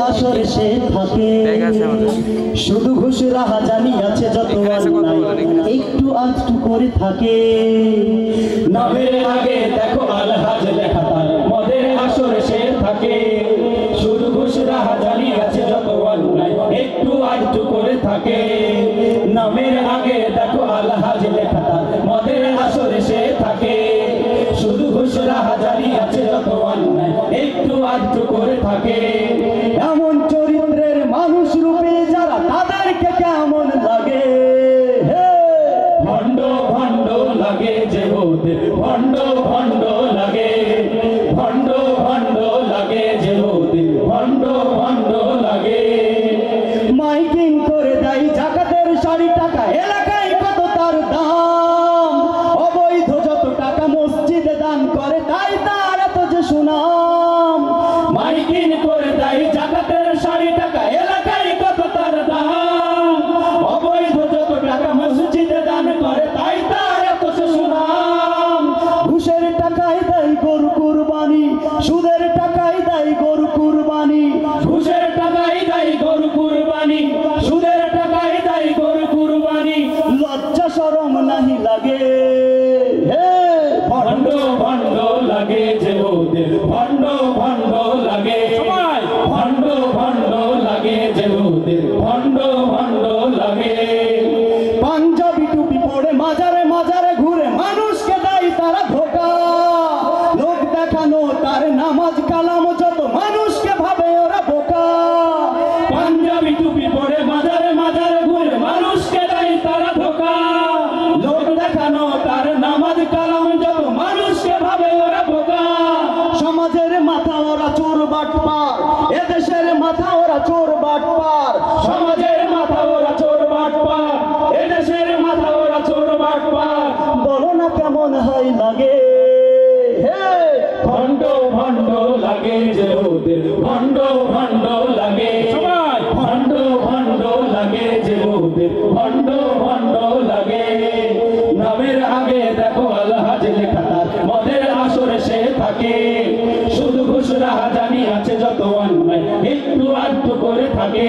আসরে সে থাকে শুধু ঘুষ রাহাজানি আছে যত একটু আধটু করে থাকে নামের আগে দেখো আলহাজ লেখা তার মদের আসরে সে থাকে শুধু ঘুষ রাহাজানি আছে যত অন্যায় একটু আধটু করে থাকে নামের আগে দেখো আলহাজ লেখা তার মদের আসরে সে থাকে শুধু ঘুষ রাহাজানি আছে যত অন্যায় একটু আধটু করে থাকে এমন চরিত্রের মানুষ রূপে যারা তাদেরকে কেমন লাগে ভণ্ড ভণ্ড লাগে যে ওদের ভণ্ড ভণ্ড লাগে ভণ্ড ভণ্ড লাগে যে ওদের ভণ্ড ভণ্ড লাগে মাইকিং করে দেয় জাকাতের শাড়ি টাকা এলাকায় কত তার দাম অবৈধ যত টাকা মসজিদে দান করে তাই তার এত যে সুনাম মাইকিং করে দেয় জাকাতের শাড়ি টাকা এলাকায় কত তার দাম অবৈধ যত টাকা মসজিদে দান করে তাই তার এত যে সুনাম ঘুষের টাকায় দেয় গরু কুরবানি সুদের টাকায় দেয় গরু কুরবানি ঘুষের টাকায় দেয় গরু কুরবানি সুদের টাকায় দেয় গরু কুরবানি লজ্জা শরম নাহি লাগে ভণ্ড ভণ্ড লাগে যে ওদের ভণ্ড ভণ্ড লাগে ভণ্ড ভণ্ড লাগে যে ওদের ভণ্ড ভণ্ড লাগে পাঞ্জাবি টুপি পরে মাজারে মাজারে ঘুরে মানুষকে দেয় তারা ধোঁকা লোক দেখানো তার নামাজ কালাম যত মানুষকে ভাবে ওরা বোকা পাঞ্জাবি টুপি পরে মাজারে মাজারে ঘুরে মানুষকে দেয় তারা ধোঁকা লোক দেখানো তার নামাজ কালাম যত মানুষকে ভাবে ওরা বোকা সমাজের মাথা ওরা চোর বাটপার এদেশের মাথা ওরা চোর বাটপার সমাজের মাথা ওরা চোর বাটপার এদেশের মাথা ওরা চোর বাটপার বলো না কেমন হয় লাগে ভণ্ড ভণ্ড লাগে যে ওদের ভণ্ড ভণ্ড লাগে সবাই ভণ্ড ভণ্ড লাগে যে ওদের ভণ্ড ভণ্ড লাগে নামের আগে দেখো আলহাজ লেখা তার মদের আসরে সে থাকে শুধু ঘুষ রাহাজানি আছে যত অন্যায় একটু আধটু করে থাকে